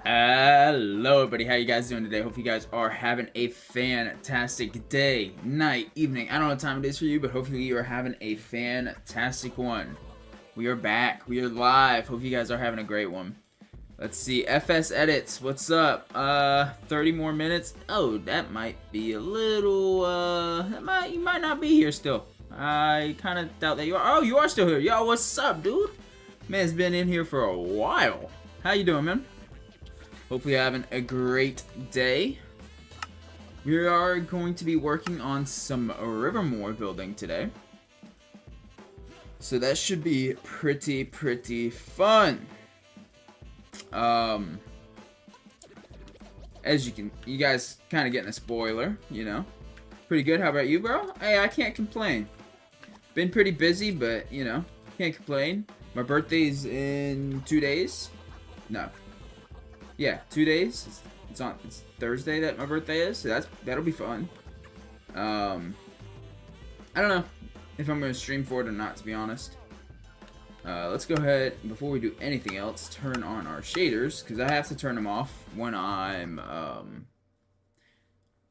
Hello everybody, how you guys doing today? Hope you guys are having a fantastic day, night, evening. I don't know what time it is for you, but hopefully you are having a fantastic one. We are back, we are live. Hope you guys are having a great one. Let's see, FS Edits, what's up? 30 more minutes. Oh, that might be a little, you might not be here still. I kind of doubt that you are. Oh, you are still here. Yo, what's up, dude? Man's been in here for a while. How you doing, man? Hopefully you're having a great day. We are going to be working on some Rivermoore building today. So that should be pretty fun. As you guys kind of getting a spoiler, you know. Pretty good. How about you, bro? Hey, I can't complain. Been pretty busy, but, you know, can't complain. My birthday's in 2 days. No. Yeah, 2 days. It's Thursday that my birthday is, so that'll be fun. I don't know if I'm gonna stream for it or not, to be honest. Let's go ahead, before we do anything else, turn on our shaders, because I have to turn them off when I'm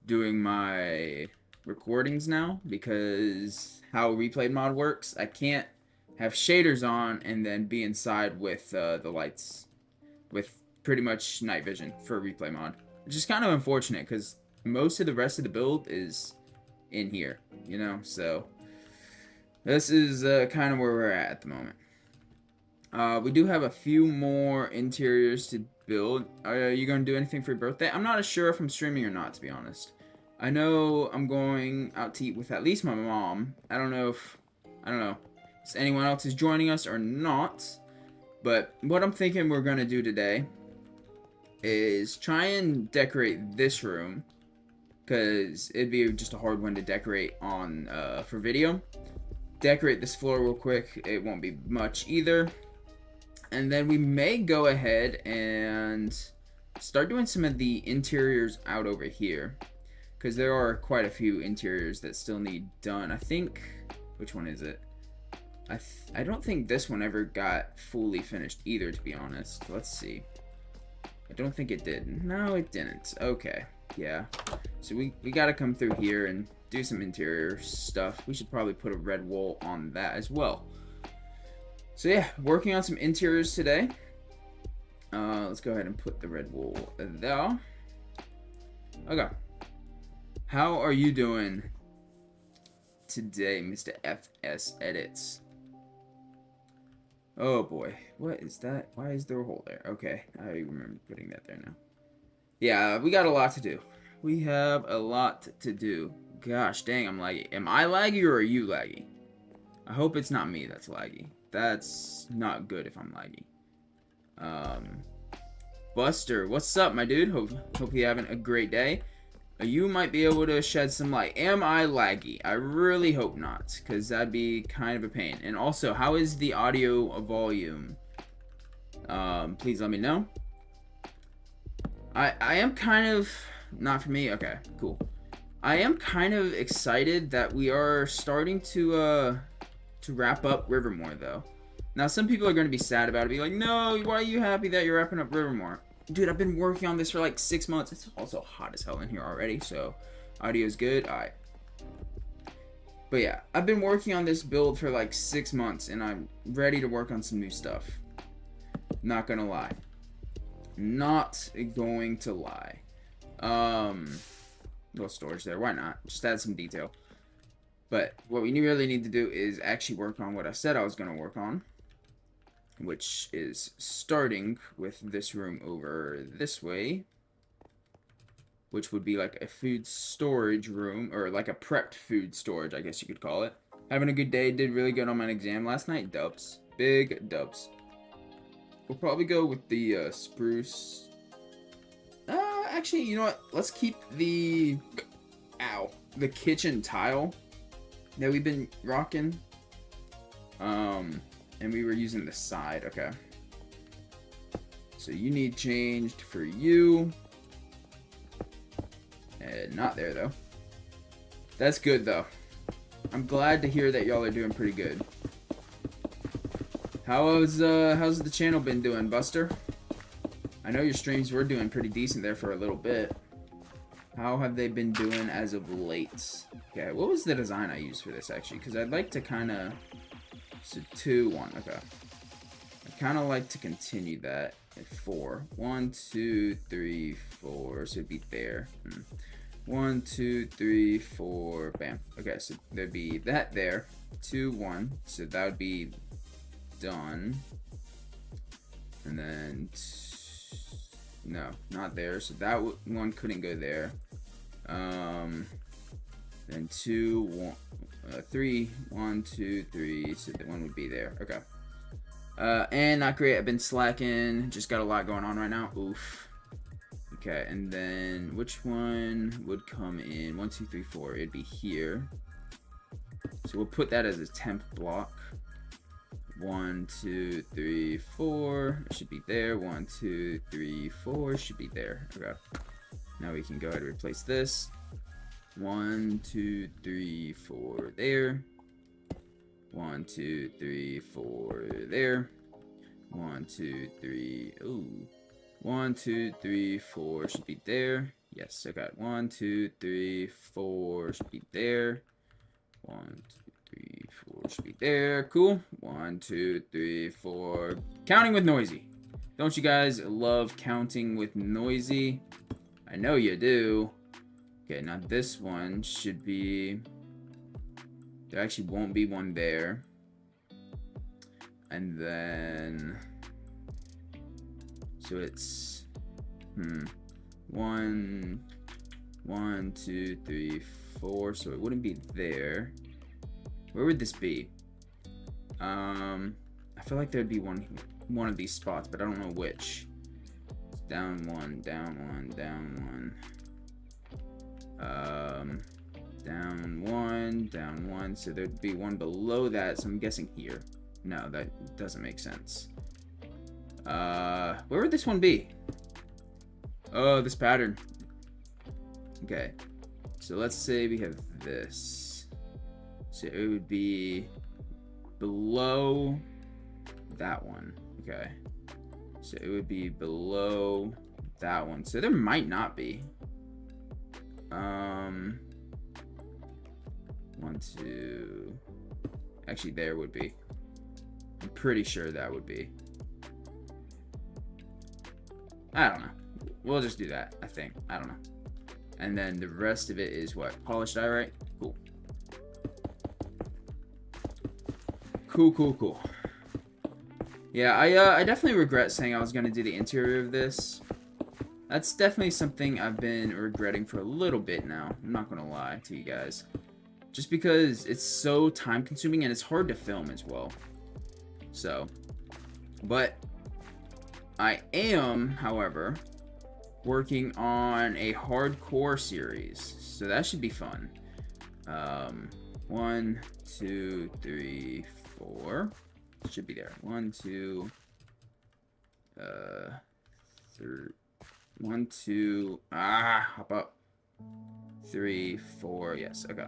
doing my recordings now, because how replay mod works, I can't have shaders on and then be inside with the lights with pretty much night vision for a replay mod, which is kind of unfortunate because most of the rest of the build is in here, you know. So this is kind of where we're at the moment. We do have a few more interiors to build. Are you going to do anything for your birthday? I'm not sure if I'm streaming or not, to be honest. I know I'm going out to eat with at least my mom. I don't know if anyone else is joining us or not. But what I'm thinking we're going to do today is try and decorate this room, because it'd be just a hard one to decorate on for video. Decorate this floor real quick. It won't be much either. And then we may go ahead and start doing some of the interiors out over here, because there are quite a few interiors that still need done. I think, which one is it? I don't think this one ever got fully finished either, to be honest. Let's see. I don't think it did. No, it didn't. Okay. Yeah. So we got to come through here and do some interior stuff. We should probably put a red wool on that as well. So yeah, working on some interiors today. Let's go ahead and put the red wool there. Okay. How are you doing today, Mr. FS Edits? Oh boy, what is that? Why is there a hole there? Okay, I remember putting that there now. Yeah, we got a lot to do. We have a lot to do. Gosh dang, I'm laggy. Am I laggy or are you laggy? I hope it's not me that's laggy. That's not good if I'm laggy. Buster, what's up, my dude? Hope you're having a great day. You might be able to shed some light. Am I laggy? I really hope not, because that'd be kind of a pain. And also, how is the audio volume? Please let me know. I am kind of, not for me, okay, cool. I am kind of excited that we are starting to wrap up Rivermoore, though. Now, some people are going to be sad about it, be like, no, why are you happy that you're wrapping up Rivermoore? Dude, I've been working on this for like 6 months. It's also hot as hell in here already, so audio's good. Alright. But yeah, I've been working on this build for like 6 months, and I'm ready to work on some new stuff. Not gonna lie. Not going to lie. Little storage there. Why not? Just add some detail. But what we really need to do is actually work on what I said I was gonna work on, which is starting with this room over this way, which would be like a food storage room, or like a prepped food storage, I guess you could call it. Having a good day, did really good on my exam last night. Dubs. Big dubs. We'll probably go with the spruce. Actually, you know what? Let's keep the kitchen tile that we've been rocking. And we were using the side, okay. So you need changed for you. And not there, though. That's good, though. I'm glad to hear that y'all are doing pretty good. How's the channel been doing, Buster? I know your streams were doing pretty decent there for a little bit. How have they been doing as of late? Okay, what was the design I used for this, actually? Because I'd like to kind of... So, 2, 1. Okay. I'd kind of like to continue that at 4. 1, 2, 3, 4. So, it'd be there. 1, 2, 3, 4. Bam. Okay, so there'd be that there. 2, 1. So, that would be done. And then... No, not there. So that one couldn't go there. Then 2, 1, 3, 1, 2, 3. So the one would be there. Okay. And not great. I've been slacking. Just got a lot going on right now. Oof. Okay, and then which one would come in? 1, 2, 3, 4. It'd be here. So we'll put that as a temp block. 1, 2, 3, 4. It should be there. 1, 2, 3, 4. Should be there. Okay. Now we can go ahead and replace this. 1, 2, 3, 4 there. 1, 2, 3, 4 there. 1, 2, 3. Ooh. 1, 2, 3, 4 should be there. Yes, okay. 1, 2, 3, 4 should be there. 1, 2, 3, 4 should be there. Cool. 1, 2, 3, 4. Counting with noisy. Don't you guys love counting with noisy? I know you do. Okay, now this one should be... There actually won't be one there. And then... So it's... 1, 2, 3, 4. So it wouldn't be there. Where would this be? I feel like there'd be one of these spots, but I don't know which. It's down 1, down 1, down 1. Down 1, down 1. So there'd be one below that. So I'm guessing here. No, that doesn't make sense. Where would this one be? Oh, this pattern. Okay. So let's say we have this. So it would be below that one. Okay. So it would be below that one. So there might not be. 1, 2. Actually, there would be. I'm pretty sure that would be. I don't know. We'll just do that, I think. I don't know. And then the rest of it is what? Polished diorite? Cool. Cool. Yeah, I definitely regret saying I was going to do the interior of this. That's definitely something I've been regretting for a little bit now. I'm not going to lie to you guys. Just because it's so time consuming and it's hard to film as well. So, but I am, however, working on a hardcore series. So that should be fun. 1, 2, 3, 4. Should be there. 1, 2, 3. 1, 2. Hop up. 3, 4. Yes. Okay.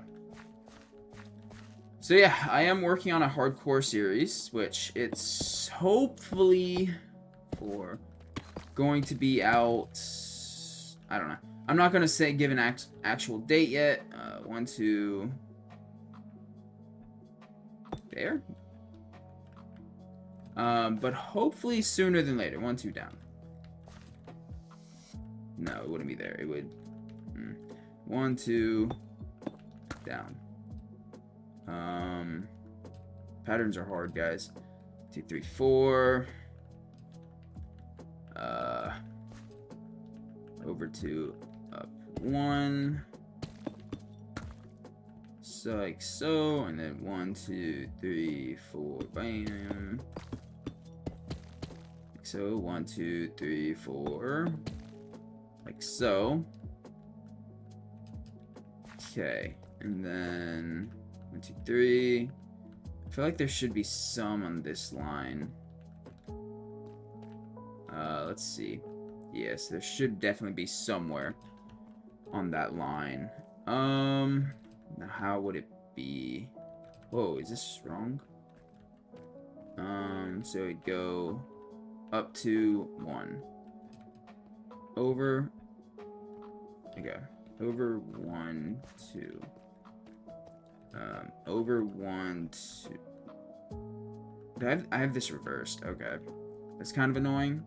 So yeah, I am working on a hardcore series, which it's hopefully going to be out. I don't know. I'm not gonna give an actual date yet. 1, 2. There. But hopefully sooner than later. 1, 2 down. No, it wouldn't be there. It would. 1, 2 down. Patterns are hard, guys. 2, 3, 4. Over 2, up 1. So like so, and then 1, 2, 3, 4. Bam. Like so. 1, 2, 3, 4. Like so. Okay, and then 1, 2, 3. I feel like there should be some on this line. Let's see. Yes, there should definitely be somewhere on that line. Now how would it be? Whoa, is this wrong? So it'd go up to 1. over. Okay. Over 1, 2. Over 1, 2. I have this reversed. Okay. That's kind of annoying.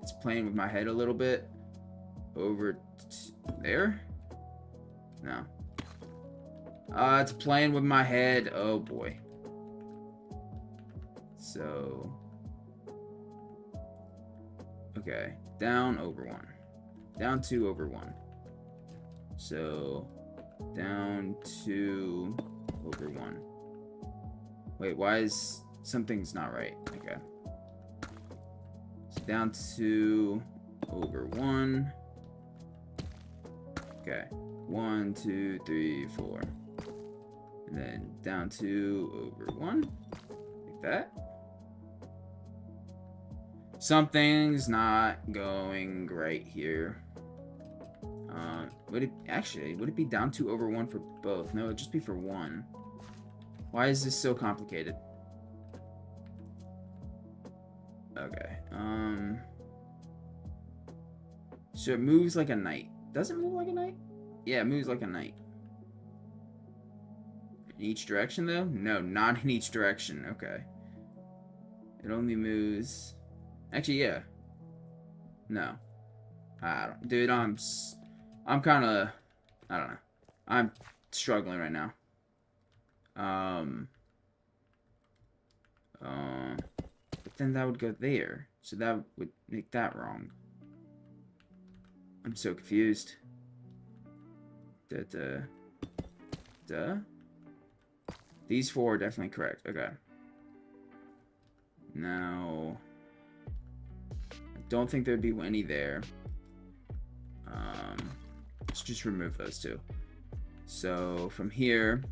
It's playing with my head a little bit. Over there? No. It's playing with my head. Oh boy. So. Okay. Down over 1. Down 2 over 1. So. Down 2 over 1. Wait, why is something's not right? Okay. So down 2 over 1. Okay. 1, 2, 3, 4. And then down 2 over 1. Like that. Something's not going right here. Would it be down 2 over 1 for both? No, it'd just be for 1. Why is this so complicated? Okay. So it moves like a knight. Does it move like a knight? Yeah, it moves like a knight. In each direction, though? No, not in each direction. Okay. It only moves... Actually, yeah. No. I don't... Dude, I'm kind of... I don't know. I'm struggling right now. But then that would go there. So that would make that wrong. I'm so confused. Duh. These 4 are definitely correct. Okay. Now... I don't think there'd be any there. Let's just remove those 2. So, from here...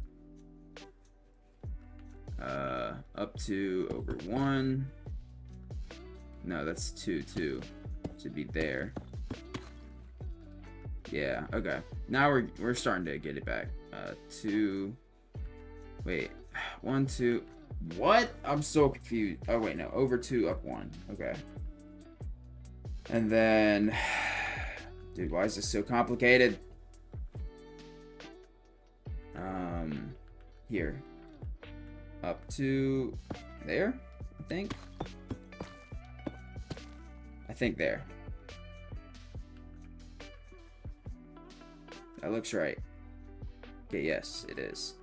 up to over 1. No, that's 2, 2. Should be there. Yeah, okay. Now we're starting to get it back. 2. Wait. 1, 2. What? I'm so confused. Oh, wait, no. Over 2, up 1. Okay. And then... Dude, why is this so complicated? Here. Up to there, I think. I think there. That looks right. Okay, yes, it is.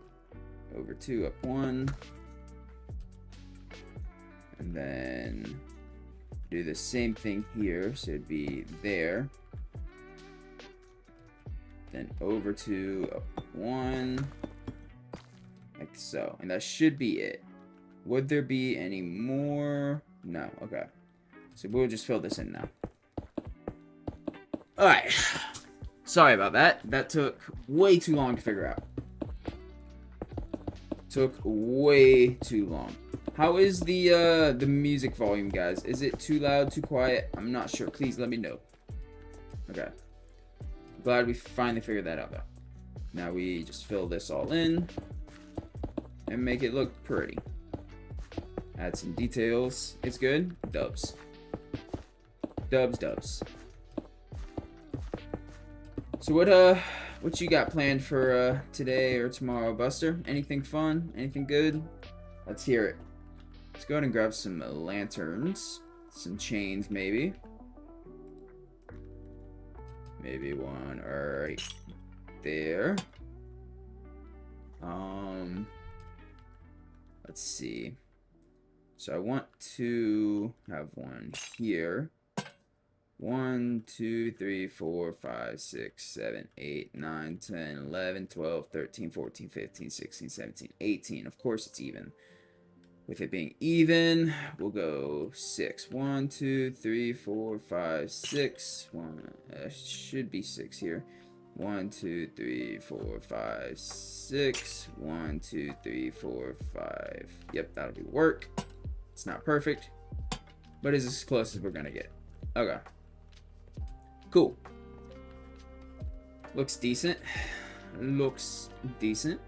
Over 2, up 1. And then do the same thing here, so it'd be there. Then over 2, up 1. Like so. And that should be it. Would there be any more? No. Okay. So we'll just fill this in now. Alright. Sorry about that. That took way too long to figure out. Took way too long. How is the music volume, guys? Is it too loud, too quiet? I'm not sure. Please let me know. Okay. Glad we finally figured that out, though. Now we just fill this all in. And make it look pretty. Add some details. It's good. Dubs. Dubs. So what you got planned for today or tomorrow, Buster? Anything fun? Anything good? Let's hear it. Let's go ahead and grab some lanterns. Some chains, maybe. Maybe one right there. Let's see. So I want to have one here. 1, 2, 3, 4, 5, 6, 7, 8, 9, 10, 11, 12, 13, 14, 15, 16, 17, 18. Of course it's even. With it being even, we'll go 6. 1, 2, 3, 4, 5, 6. Should be 6 here. 1, 2, 3, 4, 5, 6. 1, 2, 3, 4, 5. Yep, that'll be work. It's not perfect, but it's as close as we're gonna get. Okay. Cool. Looks decent. Looks decent.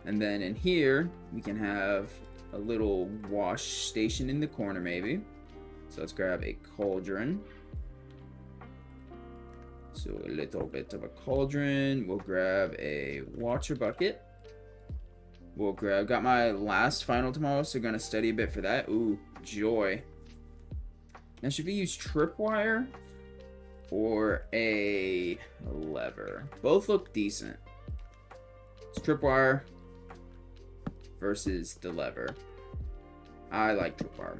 And then in here, we can have a little wash station in the corner, maybe. So let's grab a cauldron. So a little bit of a cauldron. We'll grab a water bucket. We'll grab, got my last final tomorrow, so gonna study a bit for that. Ooh, joy. Now should we use tripwire or a lever? Both look decent. It's tripwire versus the lever. I like tripwire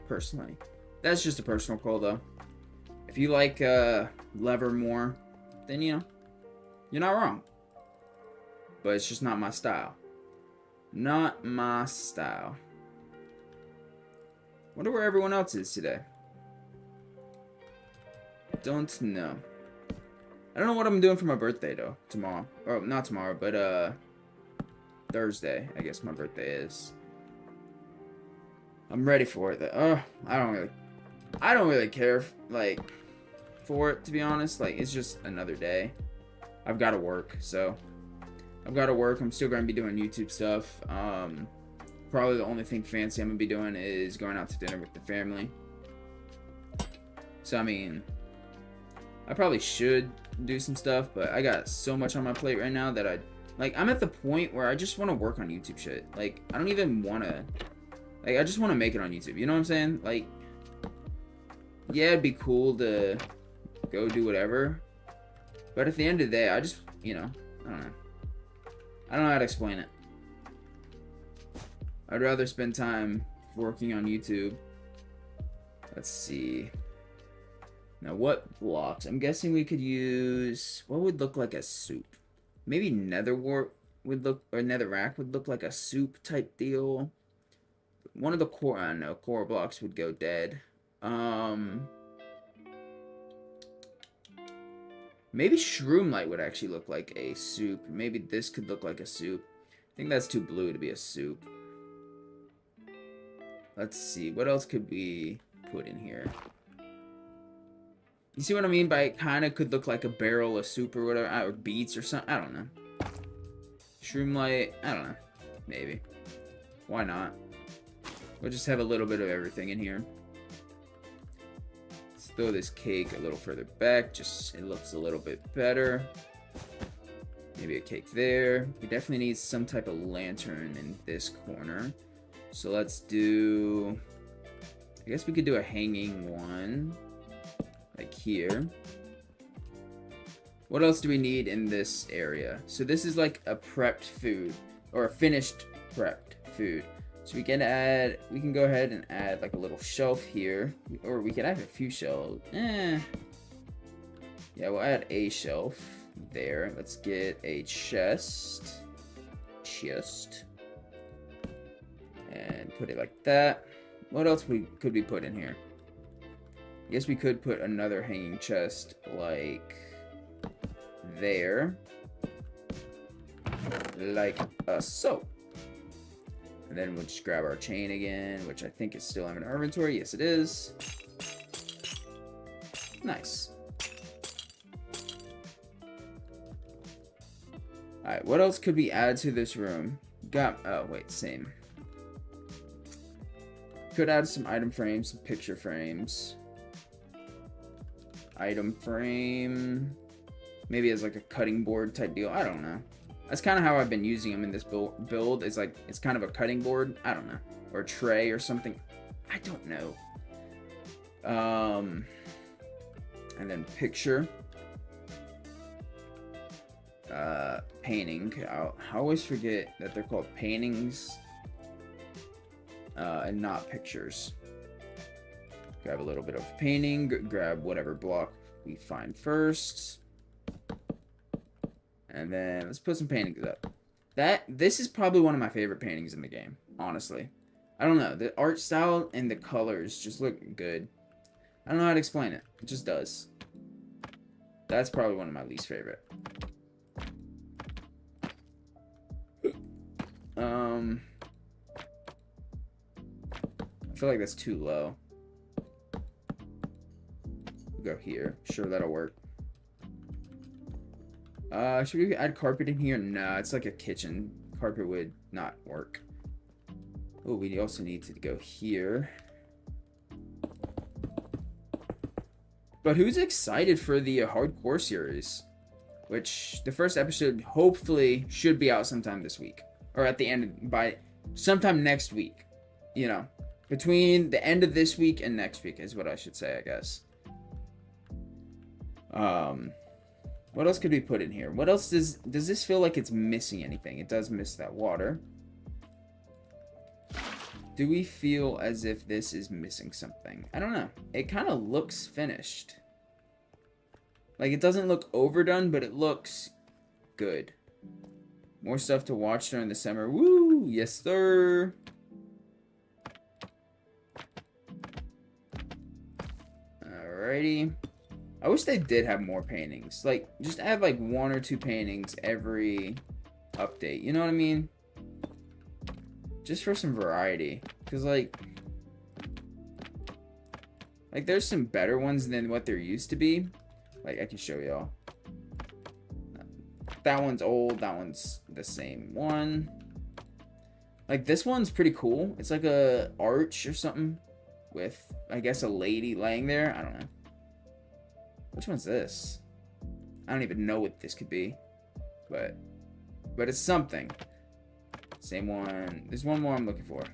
personally. That's just a personal call though. If you like lever more, then you know, you're not wrong. But it's just not my style. Not my style. Wonder where everyone else is today. Don't know. I don't know what I'm doing for my birthday though. Tomorrow. Or not tomorrow, but Thursday. I guess my birthday is. I'm ready for it though. I don't really care like for it, to be honest. Like, it's just another day. I've got to work, so I've got to work. I'm still going to be doing YouTube stuff. Probably the only thing fancy I'm going to be doing is going out to dinner with the family. So, I mean, I probably should do some stuff, but I got so much on my plate right now that I'm at the point where I just want to work on YouTube shit. Like, I don't even want to, like, I just want to make it on YouTube. You know what I'm saying? Like, yeah, it'd be cool to go do whatever. But at the end of the day, I just, you know, I don't know. I don't know how to explain it. I'd rather spend time working on YouTube. Let's see. Now, what blocks? I'm guessing we could use... What would look like a soup? Maybe netherwart would look... Or netherrack would look like a soup type deal. One of the core... I don't know. Core blocks would go dead. Maybe shroomlight would actually look like a soup. Maybe this could look like a soup. I think that's too blue to be a soup. Let's see. What else could we put in here? You see what I mean by it kind of could look like a barrel of soup or whatever. Or beets or something. I don't know. Shroomlight. I don't know. Maybe. Why not? We'll just have a little bit of everything in here. Let's throw this cake a little further back. Just it looks a little bit better. Maybe a cake there. We definitely need some type of lantern in this corner. So let's do... I guess we could do a hanging one. Like here. What else do we need in this area? So this is like a prepped food. Or a finished prepped food. So we can go ahead and add like a little shelf here. Or we can add a few shelves. Yeah, we'll add a shelf there. Let's get a chest. And put it like that. What else could we put in here? I guess we could put another hanging chest like there. Like so. And then we'll just grab our chain again, which I think is still in our inventory. Yes, it is. Nice. Alright, what else could we add to this room? Oh, wait, same. Could add some item frames, some picture frames. Item frame. Maybe as like a cutting board type deal. I don't know. That's kind of how I've been using them in this build. It's like, it's kind of a cutting board. I don't know. Or a tray or something. I don't know. And then picture. Painting. I always forget that they're called paintings. And not pictures. Grab a little bit of painting. Grab whatever block we find first. And then let's put some paintings up. This is probably one of my favorite paintings in the game, honestly. I don't know. The art style and the colors just look good. I don't know how to explain it. It just does. That's probably one of my least favorite. I feel like that's too low. We'll go here. Sure, that'll work. Should we add carpet in here? No, it's like a kitchen. Carpet would not work. Oh, we also need to go here. But who's excited for the hardcore series? Which the first episode hopefully should be out sometime this week. Or at the end, by sometime next week. You know, between the end of this week and next week is what I should say, I guess. What else could we put in here? What else does this feel like it's missing anything? It does miss that water. Do we feel as if this is missing something? I don't know. It kind of looks finished. Like, it doesn't look overdone, but it looks good. More stuff to watch during the summer. Woo! Yes, sir! Alrighty. I wish they did have more paintings. Like, just add, like, 1 or 2 paintings every update. You know what I mean? Just for some variety. Because, like, there's some better ones than what there used to be. Like, I can show y'all. That one's old. That one's the same one. Like, this one's pretty cool. It's like a arch or something with, I guess, a lady laying there. I don't know. Which one's this? I don't even know what this could be. But it's something. Same one. There's one more I'm looking for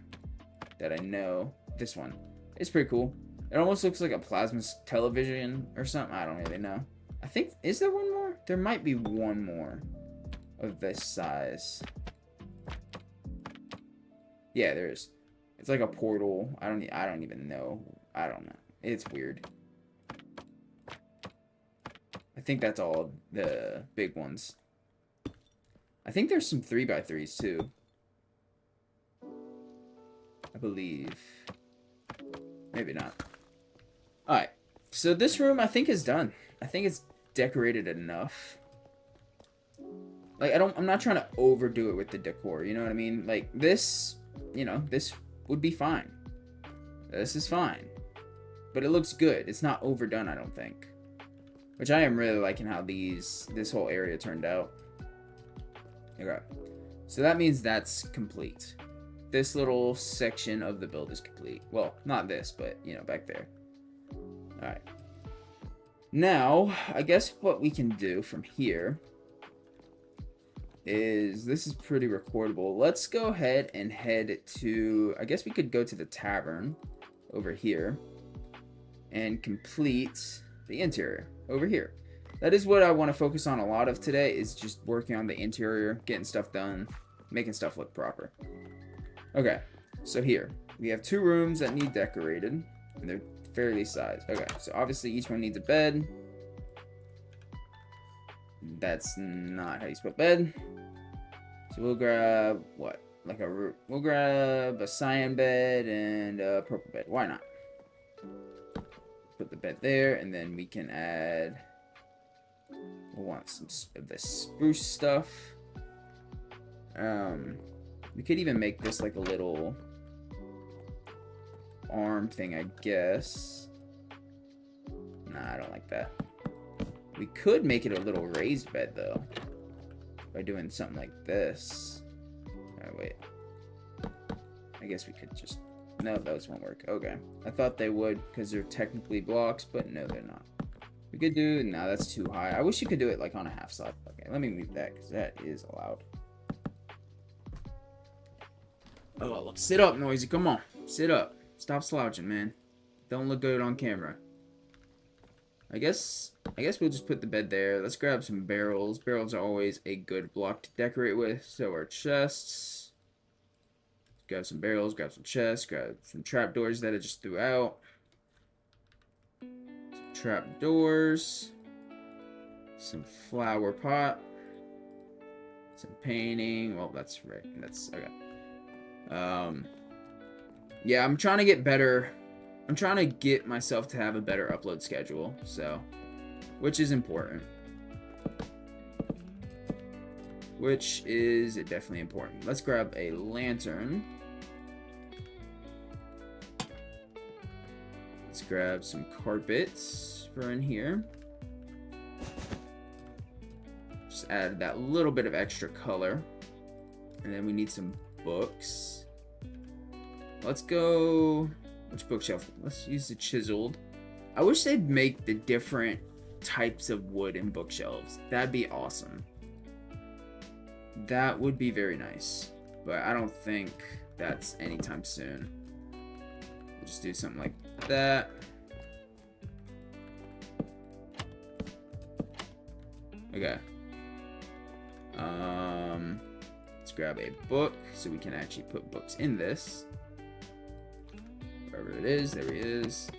that I know. This one. It's pretty cool. It almost looks like a plasma television or something. I don't really know. I think, is there one more? There might be one more of this size. Yeah, there is. It's like a portal. I don't even know. I don't know. It's weird. I think that's all the big ones. I think there's some 3x3s too. I believe. Maybe not. Alright. So this room I think is done. I think it's decorated enough. Like, I'm not trying to overdo it with the decor, you know what I mean? Like, this, you know, this would be fine. This is fine. But it looks good. It's not overdone, I don't think. Which I am really liking how this whole area turned out. Okay. So that means that's complete. This little section of the build is complete. Well, not this, but, you know, back there. Alright. Now, I guess what we can do from here is, this is pretty recordable. Let's go ahead and head to, I guess we could go to the tavern over here and complete the interior over here. That is what I want to focus on a lot of today, is just working on the interior, getting stuff done, making stuff look proper. Okay, so here we have 2 rooms that need decorated, and they're fairly sized. Okay, so obviously each one needs a bed. That's not how you spell bed. So we'll grab what? Like a, we'll grab a cyan bed and a purple bed. Why not? Put the bed there, and then we can add, we'll want some of this spruce stuff. We could even make this like a little arm thing, I guess. Nah, I don't like that. We could make it a little raised bed though, by doing something like this. Alright, wait. I guess we could just, no, those won't work. Okay. I thought they would, because they're technically blocks, but no, they're not. We could do, no, that's too high. I wish you could do it like on a half slab. Okay, let me move that, because that is allowed. Oh, look, sit up, Noisy. Come on. Sit up. Stop slouching, man. Don't look good on camera. I guess we'll just put the bed there. Let's grab some barrels. Barrels are always a good block to decorate with. So our chests. Grab some barrels, grab some chests, grab some trapdoors that I just threw out. Some trapdoors. Some flower pot. Some painting. Well, that's right. That's okay. Yeah, I'm trying to get better. I'm trying to get myself to have a better upload schedule, so, which is important. Which is definitely important. Let's grab a lantern. Let's grab some carpets for in here. Just add that little bit of extra color. And then we need some books. Let's go, which bookshelf? Let's use the chiseled. I wish they'd make the different types of wood in bookshelves. That'd be awesome. That would be very nice. But I don't think that's anytime soon. We'll just do something like that. Okay. Let's grab a book so we can actually put books in this. Wherever it is, there he is.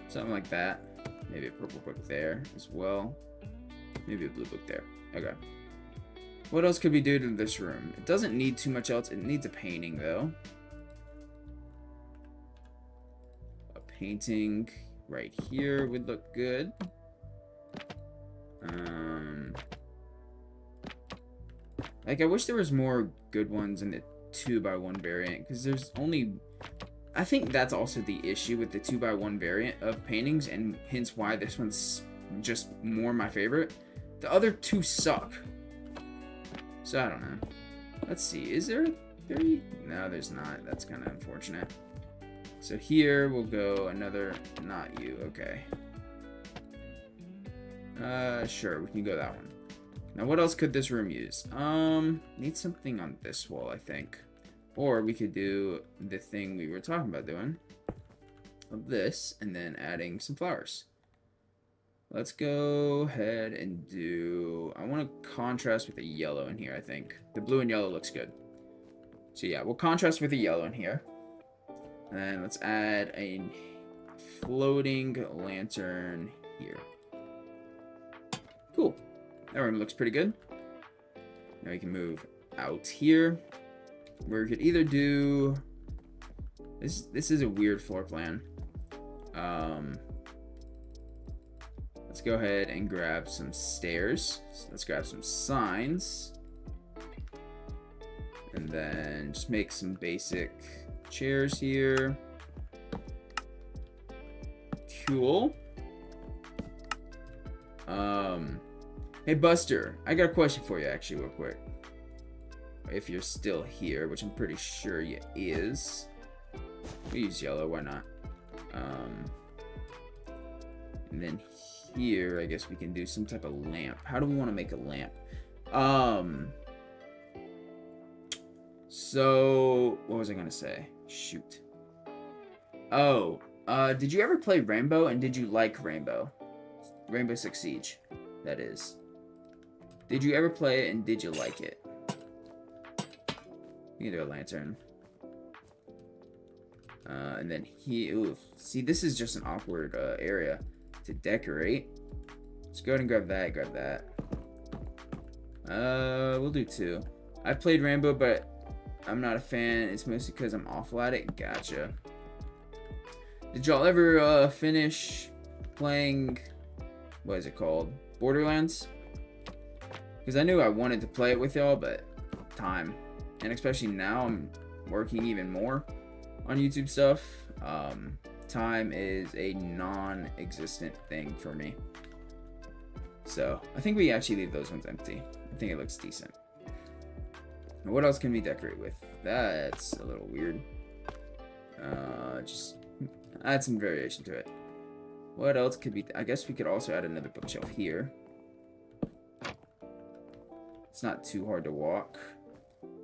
Something like that. Maybe a purple book there as well. Maybe a blue book there. Okay. What else could we do to this room? It doesn't need too much else. It needs a painting, though. A painting right here would look good. Like, I wish there was more good ones in the 2x1 variant, because there's only... I think that's also the issue with the 2x1 variant of paintings, and hence why this one's just more my favorite. The other two suck. So, I don't know. Let's see. Is there 30? No, there's not. That's kind of unfortunate. So, here we'll go another... Not you. Okay. Sure. We can go that one. Now, what else could this room use? Need something on this wall, I think. Or we could do the thing we were talking about doing. Of this, and then adding some flowers. Let's go ahead and do... I want to contrast with a yellow in here, I think. The blue and yellow looks good. So yeah, we'll contrast with a yellow in here. And then let's add a floating lantern here. Cool. That room looks pretty good. Now we can move out here. Where we could either do... This is a weird floor plan. Let's go ahead and grab some stairs. So let's grab some signs. And then just make some basic chairs here. Cool. Hey Buster, I got a question for you actually real quick. If you're still here, which I'm pretty sure you is. We use yellow, why not? And then here, I guess we can do some type of lamp. How do we want to make a lamp? So, what was I gonna say? Shoot. Oh, did you ever play Rainbow, and did you like Rainbow? Rainbow Six Siege, that is. Did you ever play it, and did you like it? We can do a lantern. And then ooh, see, this is just an awkward area to decorate. Let's go ahead and grab that. We'll do 2. I've played Rainbow, but I'm not a fan. It's mostly because I'm awful at it. Gotcha. Did y'all ever finish playing, what is it called? Borderlands? Because I knew I wanted to play it with y'all, but time. And especially now, I'm working even more on YouTube stuff. Time is a non-existent thing for me. So, I think we actually leave those ones empty. I think it looks decent. Now, what else can we decorate with? That's a little weird. Just add some variation to it. What else could be... I guess we could also add another bookshelf here. It's not too hard to walk.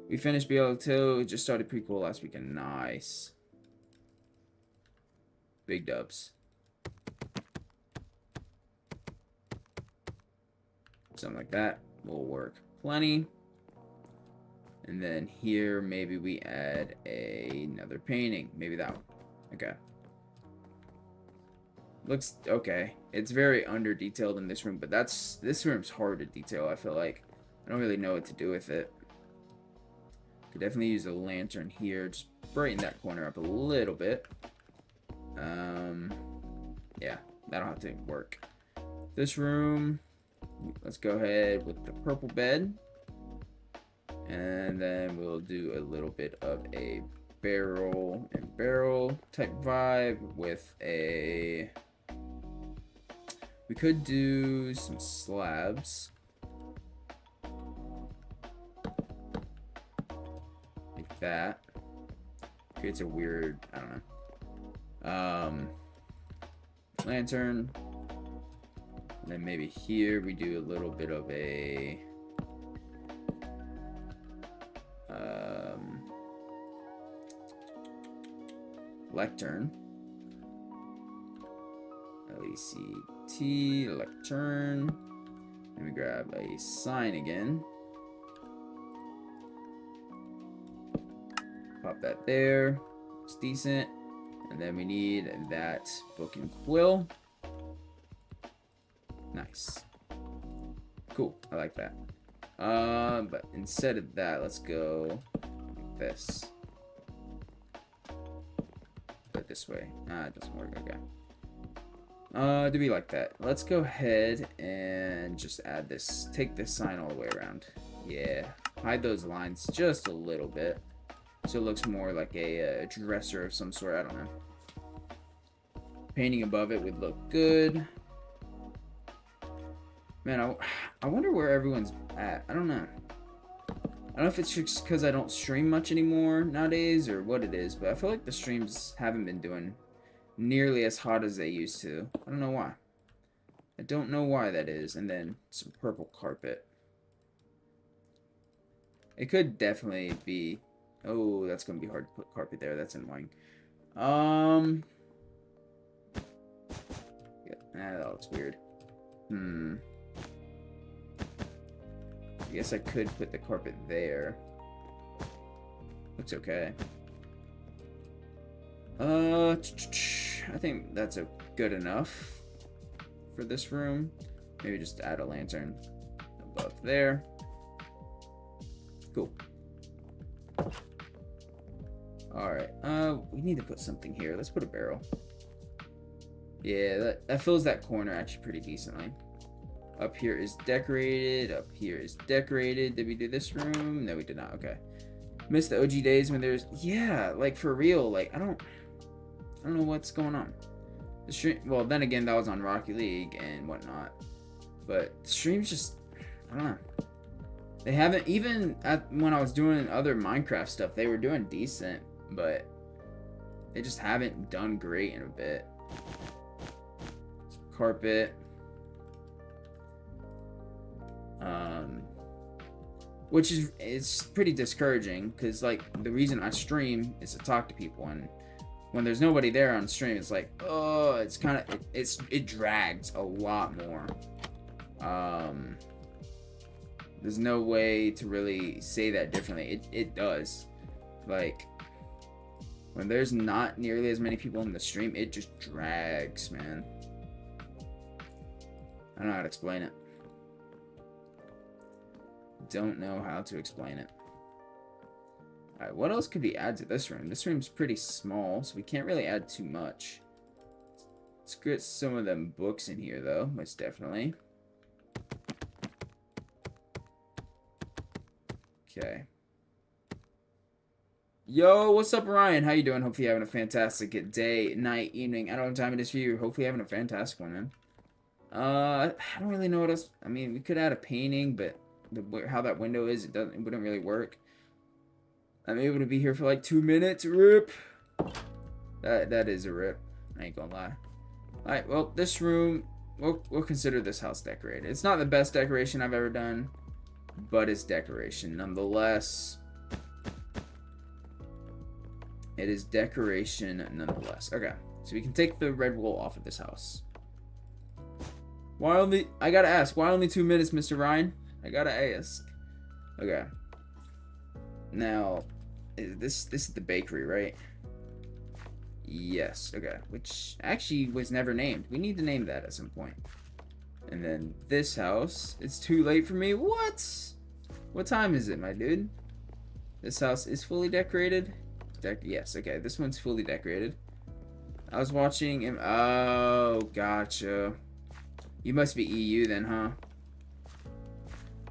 We finished BL2. Just started prequel last weekend. Nice. Big dubs. Something like that will work plenty. And then here, maybe we add another painting. Maybe that one. Okay. Looks okay. It's very under detailed in this room, but this room's hard to detail, I feel like. I don't really know what to do with it. Could definitely use a lantern here. Just brighten that corner up a little bit. Yeah, that'll have to work. This room, let's go ahead with the purple bed. And then we'll do a little bit of a barrel and barrel type vibe with a... We could do some slabs. Like that. Creates a weird, I don't know. Lantern. And then maybe here we do a little bit of a lectern. L-E-C-T, lectern. Let me grab a sign again. Pop that there. It's decent. And then we need that book and quill. Nice. Cool. I like that. But instead of that, let's go like this. Go this way. It doesn't work. Okay. Do we like that? Let's go ahead and just add this. Take this sign all the way around. Yeah. Hide those lines just a little bit. So it looks more like a dresser of some sort. I don't know. Painting above it would look good. Man, I wonder where everyone's at. I don't know. I don't know if it's just because I don't stream much anymore nowadays or what it is, but I feel like the streams haven't been doing nearly as hot as they used to. I don't know why. I don't know why that is. And then some purple carpet. It could definitely be... Oh, that's going to be hard to put carpet there. That's annoying. Yeah, that looks weird. I guess I could put the carpet there. Looks okay. I think that's good enough for this room. Maybe just add a lantern above there. Cool. Alright, we need to put something here. Let's put a barrel. Yeah, that fills that corner actually pretty decently. Up here is decorated. Up here is decorated. Did we do this room? No, we did not. Okay. Miss the OG days when there's... Yeah, like for real. Like, I don't know what's going on. The stream... Well, then again, that was on Rocket League and whatnot. But the streams just... I don't know. They haven't... Even when I was doing other Minecraft stuff, they were doing decent. But they just haven't done great in a bit. Carpet. Which is, it's pretty discouraging because like the reason I stream is to talk to people, and when there's nobody there on stream, it's like, oh, it's kind of it drags a lot more. There's no way to really say that differently. It does. Like when there's not nearly as many people in the stream, it just drags, man. I don't know how to explain it. Don't know how to explain it. Alright, what else could we add to this room? This room's pretty small, so we can't really add too much. Let's get some of them books in here, though, most definitely. Okay. Yo, what's up, Ryan? How you doing? Hopefully you're having a fantastic day, night, evening. I don't know what time it is for you. Hopefully you're having a fantastic one, man. I don't really know what else. I mean, we could add a painting, but how that window is, it wouldn't really work. I'm able to be here for like 2 minutes. Rip. That is a rip. I ain't gonna lie. All right, well, this room, we'll consider this house decorated. It's not the best decoration I've ever done, but it's decoration nonetheless. It is decoration nonetheless. Okay, so we can take the red wool off of this house. Why only? I gotta ask. Why only 2 minutes, Mr. Ryan? I gotta ask. Okay. Now, this is the bakery, right? Yes. Okay. Which actually was never named. We need to name that at some point. And then this house. It's too late for me. What? What time is it, my dude? This house is fully decorated. Yes. Okay. This one's fully decorated. I was watching him. Oh, gotcha. You must be EU then, huh?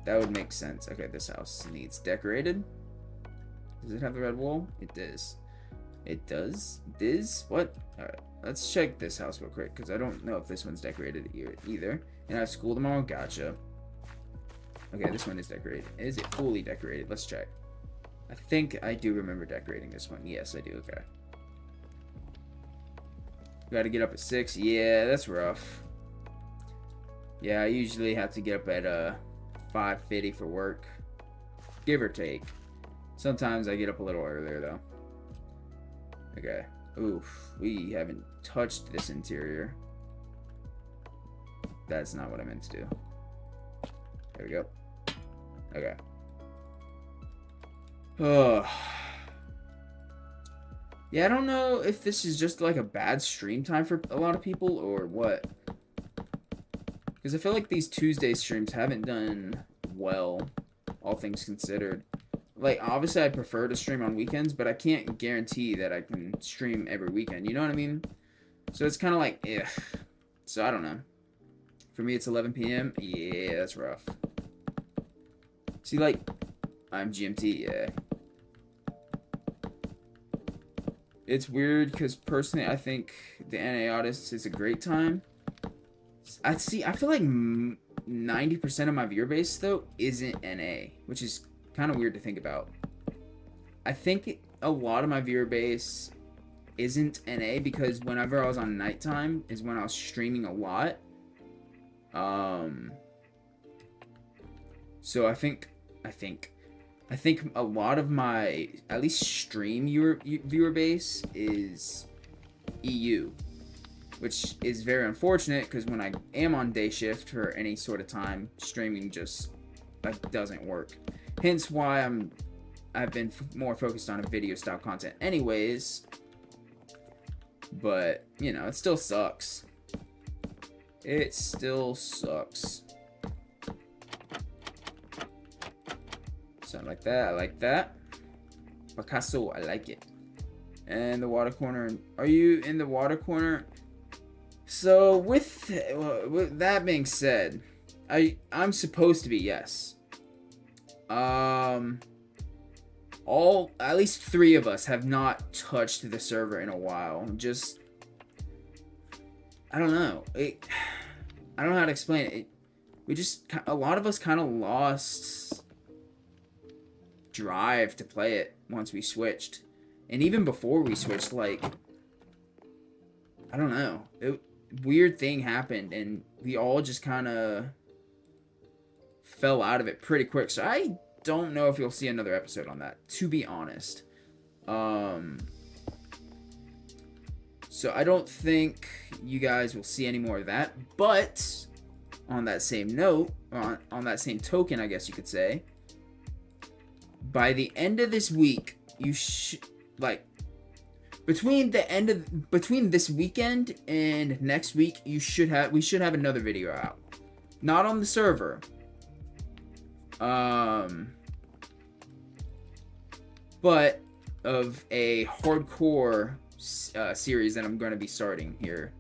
That would make sense. Okay, this house needs decorated. Does it have the red wool? It does. It does? Diz? What? Alright, let's check this house real quick, because I don't know if this one's decorated either. And I have school tomorrow? Gotcha. Okay, this one is decorated. Is it fully decorated? Let's check. I think I do remember decorating this one. Yes, I do. Okay. Gotta get up at 6. Yeah, that's rough. Yeah, I usually have to get up at 5:50 for work. Give or take. Sometimes I get up a little earlier, though. Okay. Oof. We haven't touched this interior. That's not what I meant to do. There we go. Okay. Oh. Yeah, I don't know if this is just like a bad stream time for a lot of people or what. Because I feel like these Tuesday streams haven't done well, all things considered. Like, obviously I prefer to stream on weekends, but I can't guarantee that I can stream every weekend. You know what I mean? So it's kind of like, eh. So I don't know. For me, it's 11 p.m. Yeah, that's rough. See, like, I'm GMT, yeah. It's weird because personally, I think the NA Audits is a great time. I feel like 90% of my viewer base, though, isn't NA, which is kind of weird to think about. I think a lot of my viewer base isn't NA because whenever I was on nighttime is when I was streaming a lot. So I think a lot of my, at least stream viewer base is EU, which is very unfortunate because when I am on day shift for any sort of time, streaming just like doesn't work. Hence why I've been more focused on a video style content anyways. But, you know, it still sucks. It still sucks. Something like that. I like that. Picasso, I like it. And the water corner. Are you in the water corner? So with that being said, I'm supposed to be, yes. At least 3 of us have not touched the server in a while. Just, I don't know. I don't know how to explain it. A lot of us kind of lost drive to play it once we switched. And even before we switched, like, I don't know. Weird thing happened and we all just kind of fell out of it pretty quick. So I don't know if you'll see another episode on that, to be honest. So I don't think you guys will see any more of that. But on that same note, on that same token, I guess you could say, by the end of this week, you should, like, between this weekend and next week, we should have another video out. Not on the server. But of a hardcore series that I'm going to be starting here.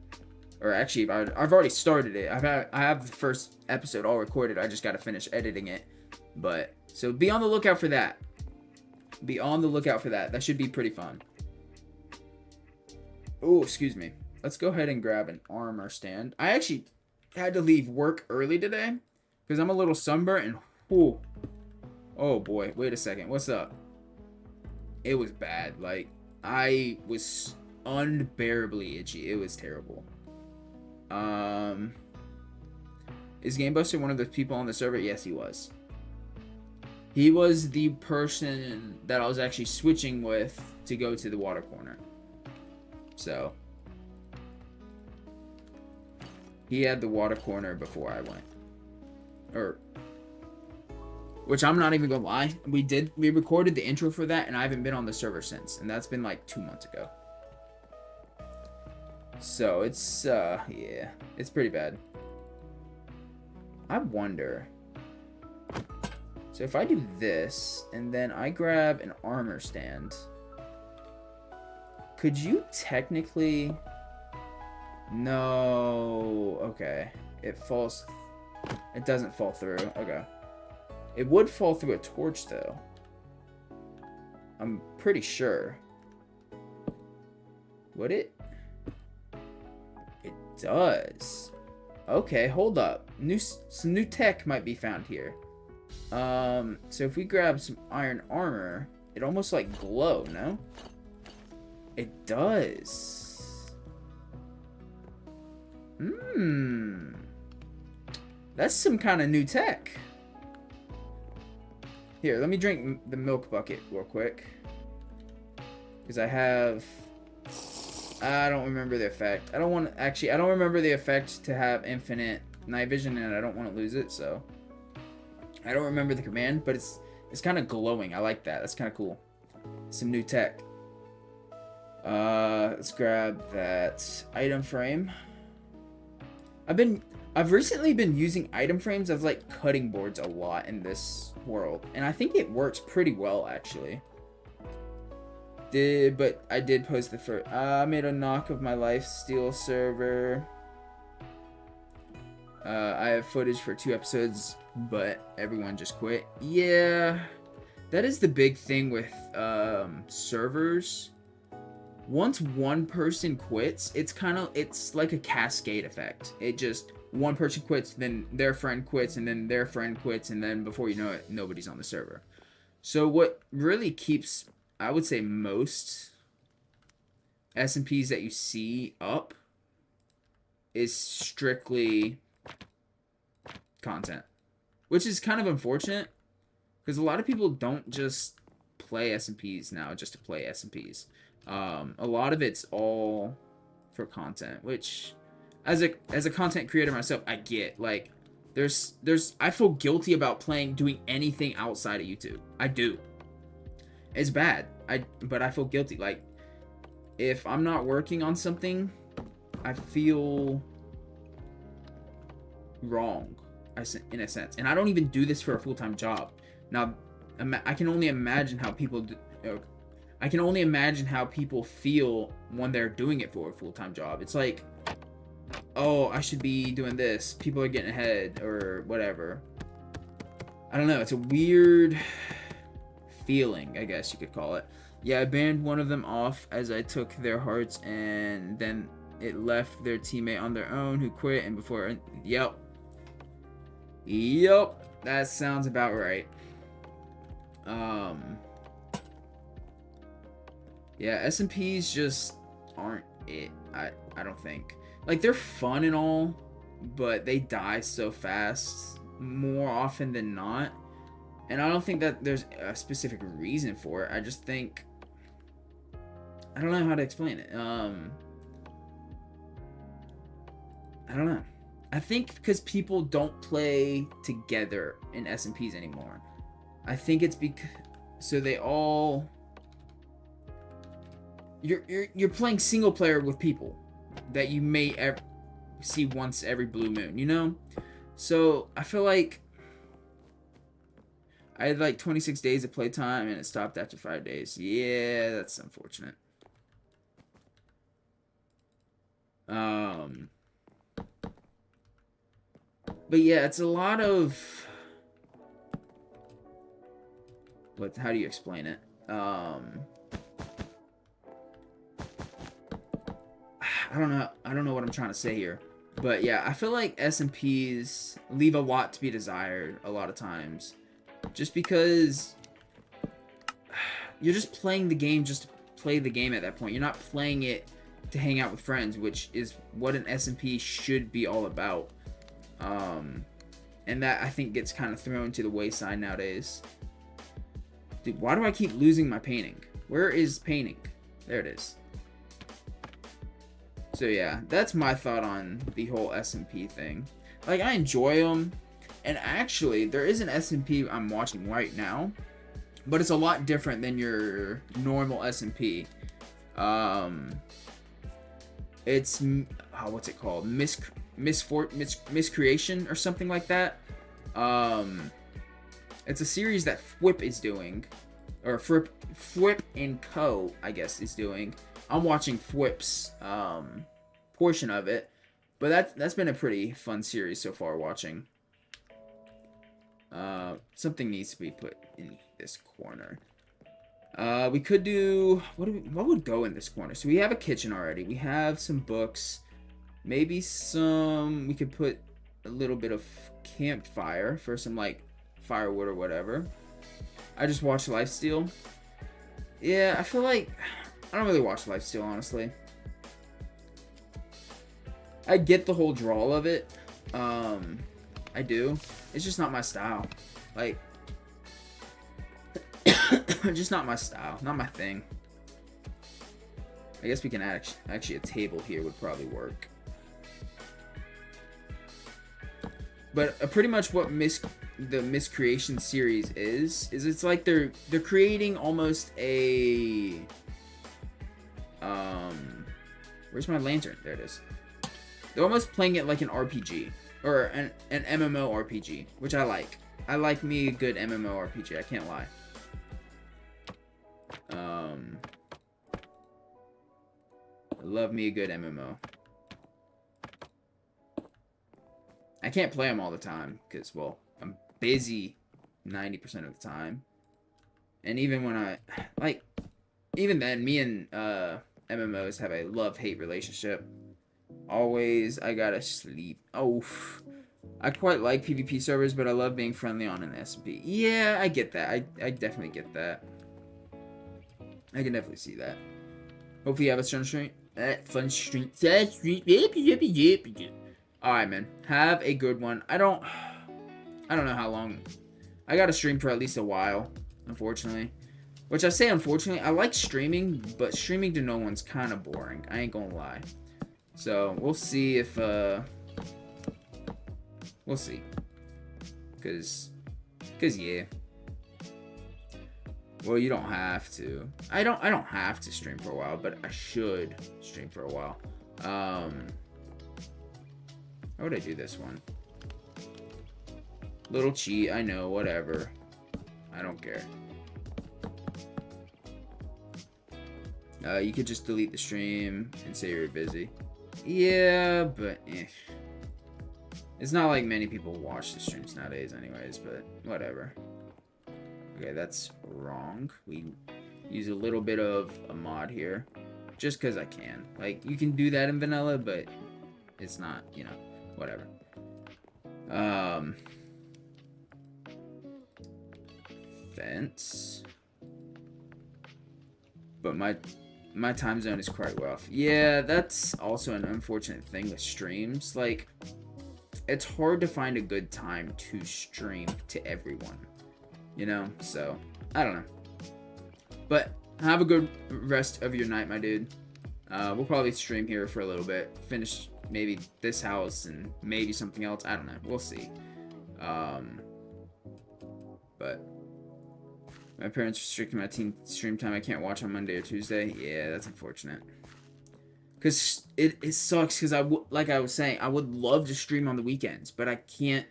Or actually, I've already started it. I have the first episode all recorded. I just got to finish editing it. But so be on the lookout for that. Be on the lookout for that. That should be pretty fun. Oh, excuse me. Let's go ahead and grab an armor stand. I actually had to leave work early today because I'm a little sunburned and oh boy, wait a second. What's up? It was bad. Like, I was unbearably itchy. It was terrible. Is Gamebuster one of the people on the server? Yes, he was. He was the person that I was actually switching with to go to the water corner. So, he had the water corner before I went. Which I'm not even gonna lie. We recorded the intro for that, and I haven't been on the server since. And that's been like 2 months ago. So, it's, yeah. It's pretty bad. I wonder. So, if I do this, and then I grab an armor stand, could you technically... No... Okay. It doesn't fall through. Okay. It would fall through a torch, though. I'm pretty sure. Would it? It does. Okay, hold up. Some new tech might be found here. So if we grab some iron armor, it almost like glow, no? It does. Hmm. That's some kind of new tech. Here, let me drink the milk bucket real quick. Because I don't remember the effect. I don't remember the effect to have infinite night vision, and I don't want to lose it, so. I don't remember the command, but it's kind of glowing. I like that. That's kind of cool. Some new tech. Let's grab that item frame. I've recently been using item frames as like cutting boards a lot in this world, and I think it works pretty well actually. But I did post the first. I made a knock of my life steal server. I have footage for 2 episodes, but everyone just quit. Yeah, that is the big thing with servers. Once one person quits, it's like a cascade effect. It just, one person quits, then their friend quits, and then their friend quits, and then before you know it, nobody's on the server. So what really keeps, I would say, most SMPs that you see up is strictly content, which is kind of unfortunate because a lot of people don't just play SMPs now just to play SMPs. A lot of it's all for content, which as a content creator myself, I get. Like I feel guilty about doing anything outside of YouTube. I do. It's bad. But I feel guilty. Like if I'm not working on something, I feel wrong in a sense. And I don't even do this for a full-time job. Now, I can only imagine how people I can only imagine how people feel when they're doing it for a full-time job. It's like, oh, I should be doing this. People are getting ahead or whatever. I don't know. It's a weird feeling, I guess you could call it. Yeah, I banned one of them off as I took their hearts, and then it left their teammate on their own who quit, and before... Yep. That sounds about right. Yeah, SMPs just aren't it. I don't think. Like, they're fun and all, but they die so fast more often than not. And I don't think that there's a specific reason for it. I just think... I don't know how to explain it. I don't know. I think because people don't play together in SMPs anymore. I think it's because... So they all... You're playing single player with people that you may see once every blue moon, you know? So I feel like I had like 26 days of playtime and it stopped after 5 days. Yeah, that's unfortunate. But yeah, it's a lot of... How do you explain it? I don't know what I'm trying to say here. But yeah, I feel like SMPs leave a lot to be desired a lot of times. Just because you're just playing the game just to play the game at that point. You're not playing it to hang out with friends, which is what an SMP should be all about. And that, I think, gets kind of thrown to the wayside nowadays. Dude, why do I keep losing my painting? Where is painting? There it is. So yeah, that's my thought on the whole SMP thing. Like, I enjoy them. And actually, there is an SMP I'm watching right now. But it's a lot different than your normal SMP. It's... what's it called? Miscreation or something like that. It's a series that Fwip is doing. Or Fwip and Co, I guess, is doing. I'm watching Fwip's portion of it. But that's been a pretty fun series so far watching. Something needs to be put in this corner. We could do... What would go in this corner? So we have a kitchen already. We have some books. Maybe some... We could put a little bit of campfire for some, like, firewood or whatever. I just watched Lifesteal. Yeah, I feel like... I don't really watch Lifesteal, honestly. I get the whole drawl of it. I do. It's just not my style. Like, just not my style. Not my thing. I guess we can add actually a table here would probably work. But pretty much what the Miscreation series is it's like they're creating almost a where's my lantern? There it is. They're almost playing it like an RPG or an MMO RPG, which I like. I like me a good MMO RPG. I can't lie. I love me a good MMO. I can't play them all the time because, well, I'm busy 90% of the time. And even when I, like, even then, me and MMOs have a love-hate relationship. Always, I gotta sleep. Oh, I quite like PvP servers, but I love being friendly on an SMP. Yeah, I get that. I definitely get that. I can definitely see that. Hopefully you have a fun stream. Fun stream. Alright, man. Have a good one. I don't know how long. I gotta stream for at least a while, unfortunately. Which I say unfortunately. I like streaming, but streaming to no one's kind of boring. I ain't gonna lie. So, we'll see if, we'll see. Cause yeah. Well, you don't have to. I don't have to stream for a while, but I should stream for a while. How would I do this one? Little cheat, I know, whatever. I don't care. You could just delete the stream and say you're busy. Yeah, but it's not like many people watch the streams nowadays anyways, but whatever. Okay, that's wrong. We use a little bit of a mod here. Just because I can. Like, you can do that in vanilla, but it's not, you know, whatever. Fence. But my time zone is quite rough. Yeah, that's also an unfortunate thing with streams. Like, it's hard to find a good time to stream to everyone. You know, so, I don't know. But, have a good rest of your night, my dude. We'll probably stream here for a little bit. Finish maybe this house and maybe something else. I don't know. We'll see. But, my parents restricted my teen stream time. I can't watch on Monday or Tuesday. Yeah, that's unfortunate. Because it sucks because like I was saying, I would love to stream on the weekends, but I can't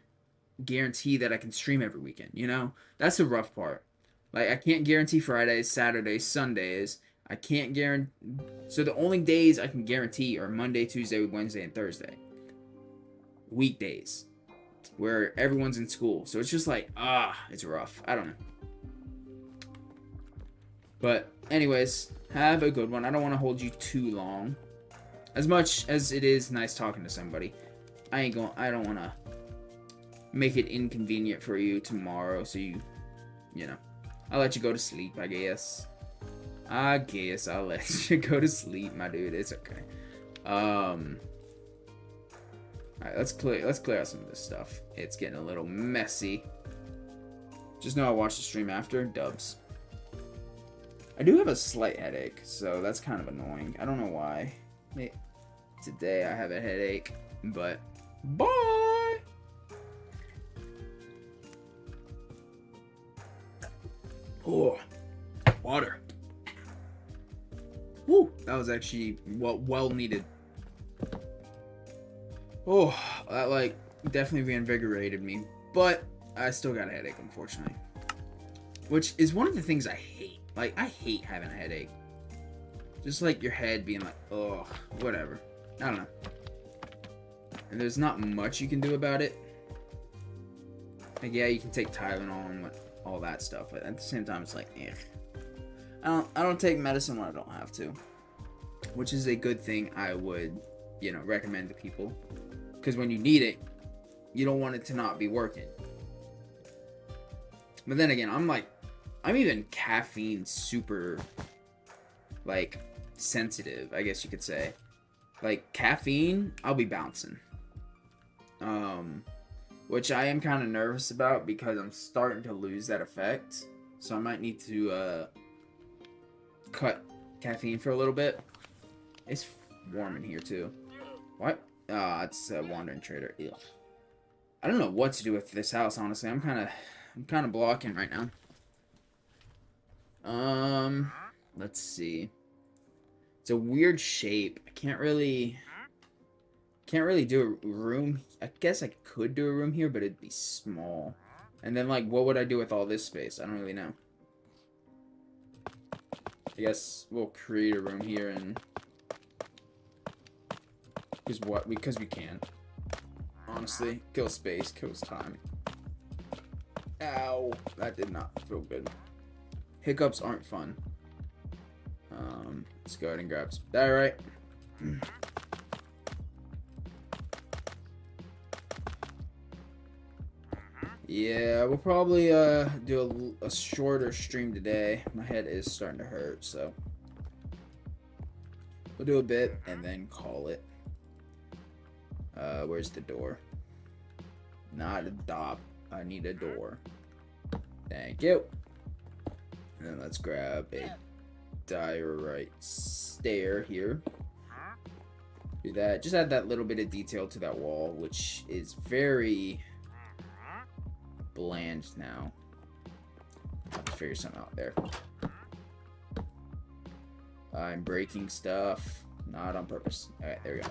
guarantee that I can stream every weekend, you know? That's the rough part. Like, I can't guarantee Fridays, Saturdays, Sundays. I can't guarantee. So the only days I can guarantee are Monday, Tuesday, Wednesday, and Thursday. Weekdays. Where everyone's in school. So it's just like, it's rough. I don't know. But, anyways, have a good one. I don't want to hold you too long. As much as it is nice talking to somebody, I don't want to make it inconvenient for you tomorrow, so you know, I'll let you go to sleep, I guess. I'll let you go to sleep, my dude. It's okay. Alright, let's clear out some of this stuff. It's getting a little messy. Just know I'll watch the stream after. Dubs. I do have a slight headache, so that's kind of annoying. I don't know why. Today I have a headache, but bye! Oh, water. Woo, that was actually well needed. Oh, that like definitely reinvigorated me, but I still got a headache, unfortunately. Which is one of the things I hate. Like, I hate having a headache. Just like your head being like, ugh, whatever. I don't know. And there's not much you can do about it. Like, yeah, you can take Tylenol and all that stuff, but at the same time, it's like, I don't take medicine when I don't have to. Which is a good thing I would, you know, recommend to people. Because when you need it, you don't want it to not be working. But then again, I'm even caffeine super, like, sensitive, I guess you could say. like caffeine, I'll be bouncing. Which I am kind of nervous about because I'm starting to lose that effect. So I might need to cut caffeine for a little bit. It's warm in here too. What? Ah, it's a wandering trader. Ew. I don't know what to do with this house, honestly. I'm kind of blocking right now. Let's see. It's a weird shape. I can't really do a room. I guess I could do a room here, but it'd be small. And then, like, what would I do with all this space? I don't really know. I guess we'll create a room here and... Because we can. Honestly, kills space, kills time. Ow. That did not feel good. Hiccups aren't fun. Let's go ahead and grab some diorite. Yeah, we'll probably do a shorter stream today. My head is starting to hurt, so we'll do a bit and then call it. Where's the door? Not a dop. I need a door. Thank you. And then let's grab a diorite stair here. Do that. Just add that little bit of detail to that wall, which is very bland now. I'll have to figure something out there. I'm breaking stuff. Not on purpose. Alright, there we go.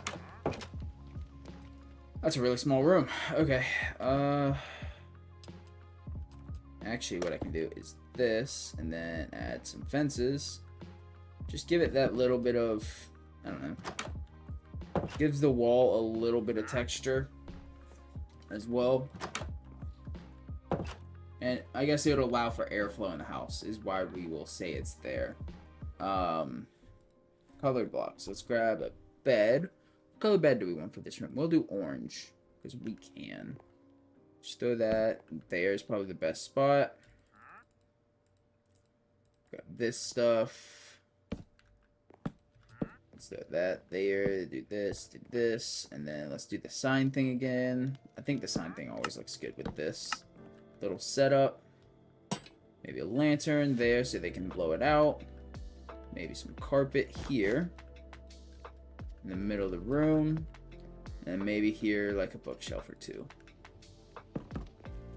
That's a really small room. Okay. Actually, what I can do is this, and then add some fences. Just give it that little bit of, I don't know. Gives the wall a little bit of texture as well. And I guess it'll allow for airflow in the house, is why we will say it's there. Colored blocks. Let's grab a bed. What color bed do we want for this room? We'll do orange, because we can. Just throw that there is probably the best spot. Got this stuff. Let's do that there. Do this, and then let's do the sign thing again. I think the sign thing always looks good with this little setup. Maybe a lantern there so they can blow it out. Maybe some carpet here in the middle of the room, and maybe here like a bookshelf or two.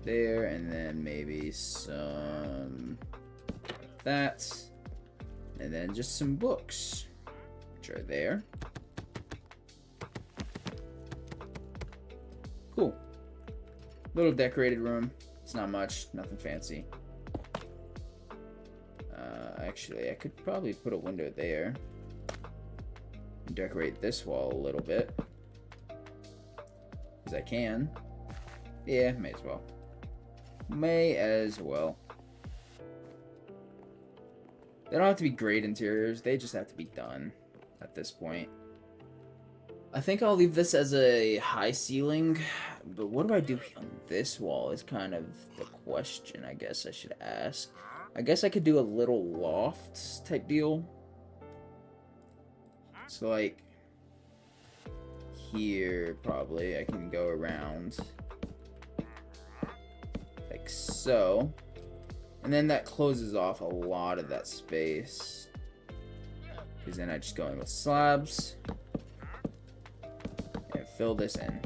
There, and then maybe some that, and then just some books, which are there. Cool. Little decorated room. It's not much, nothing fancy. Actually, I could probably put a window there. Decorate this wall a little bit. Because I can. Yeah, may as well. May as well. They don't have to be great interiors. They just have to be done at this point. I think I'll leave this as a high ceiling. But what do I do on this wall is kind of the question I guess I should ask. I guess I could do a little loft type deal. So like here probably I can go around like so. And then that closes off a lot of that space. Because then I just go in with slabs and fill this in.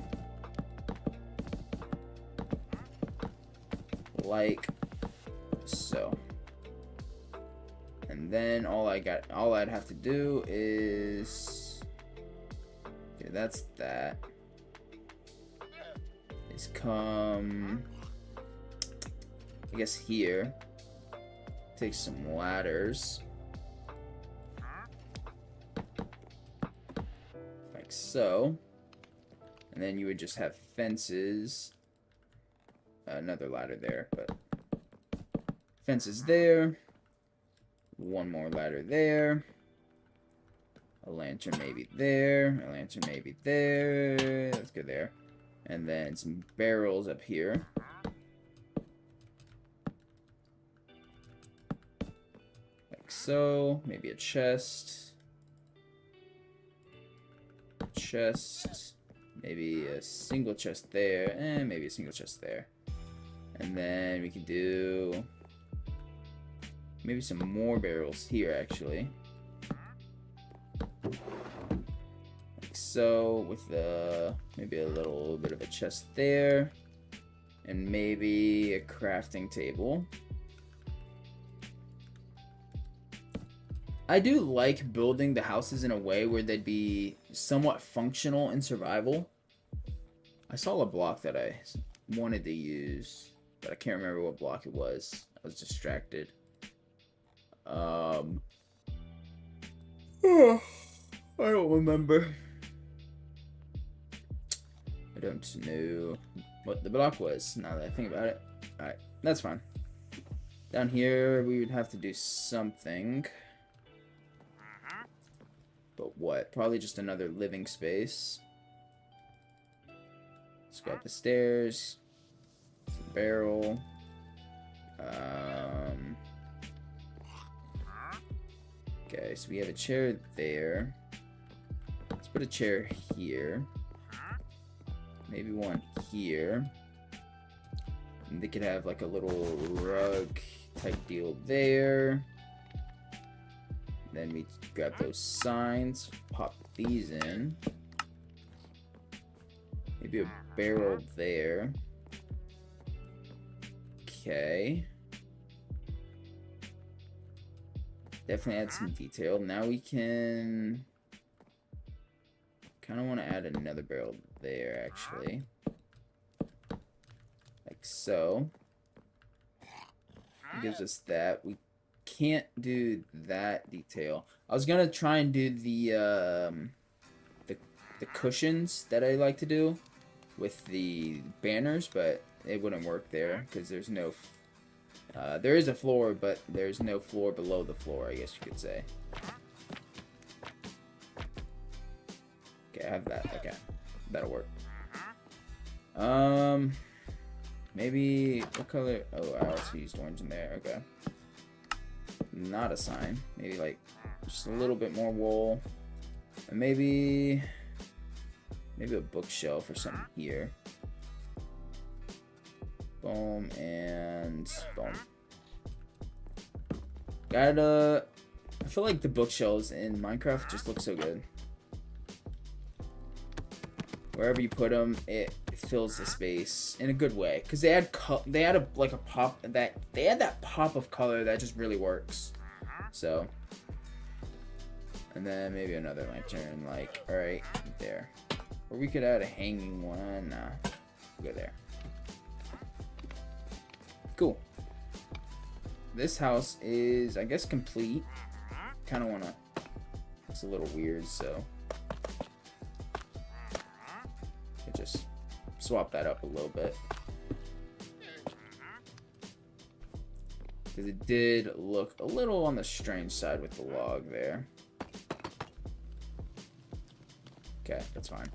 Like so. And then all I'd have to do is, okay, that's that. Is come, I guess here, take some ladders, like so, and then you would just have fences, another ladder there, but fences there. One more ladder there. A lantern maybe there. A lantern maybe there. Let's go there. And then some barrels up here. Like so. Maybe a chest. chest. Maybe a single chest there. And maybe a single chest there. And then we can do maybe some more barrels here, actually. Like so, with maybe a little bit of a chest there. And maybe a crafting table. I do like building the houses in a way where they'd be somewhat functional in survival. I saw a block that I wanted to use, but I can't remember what block it was. I was distracted. I don't remember. I don't know what the block was, now that I think about it. Alright, that's fine. Down here, we would have to do something. But what? Probably just another living space. Let's go up the stairs. Some barrel. Okay, so we have a chair there. Let's put a chair here. Maybe one here. And they could have like a little rug type deal there. Then we grab those signs, pop these in. Maybe a barrel there. Okay. Definitely add some detail. Now we can kind of want to add another barrel there, actually. Like so. It gives us that. We can't do that detail. I was gonna try and do the cushions that I like to do with the banners, but it wouldn't work there because there's no there is a floor, but there's no floor below the floor, I guess you could say. Okay, I have that. Okay, that'll work. Maybe what color? Oh, I also used orange in there. Okay. Not a sign. Maybe like just a little bit more wool. And maybe a bookshelf or something here. Boom and boom. I feel like the bookshelves in Minecraft just look so good. Wherever you put them, it fills the space in a good way. Cause they had that pop of color that just really works. So, and then maybe another lantern, like right there, or we could add a hanging one. Nah, we'll go there. Cool. This house is, I guess, complete. Kind of wanna. It's a little weird, so I just swap that up a little bit. Because it did look a little on the strange side with the log there. Okay, that's fine.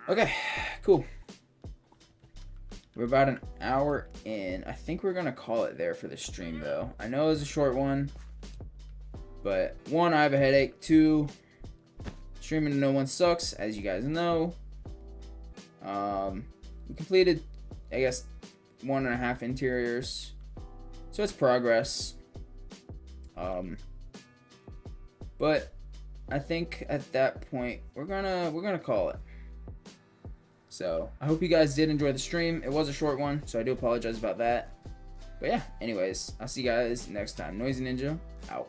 Okay, cool. We're about an hour in. I think we're going to call it there for the stream, though. I know it was a short one. But, one, I have a headache. Two, streaming to no one sucks, as you guys know. We completed, I guess, 1.5 interiors, so it's progress. But I think at that point we're gonna call it. So I hope you guys did enjoy the stream. It was a short one, so I do apologize about that. But yeah, anyways, I'll see you guys next time. Noisy Ninja out.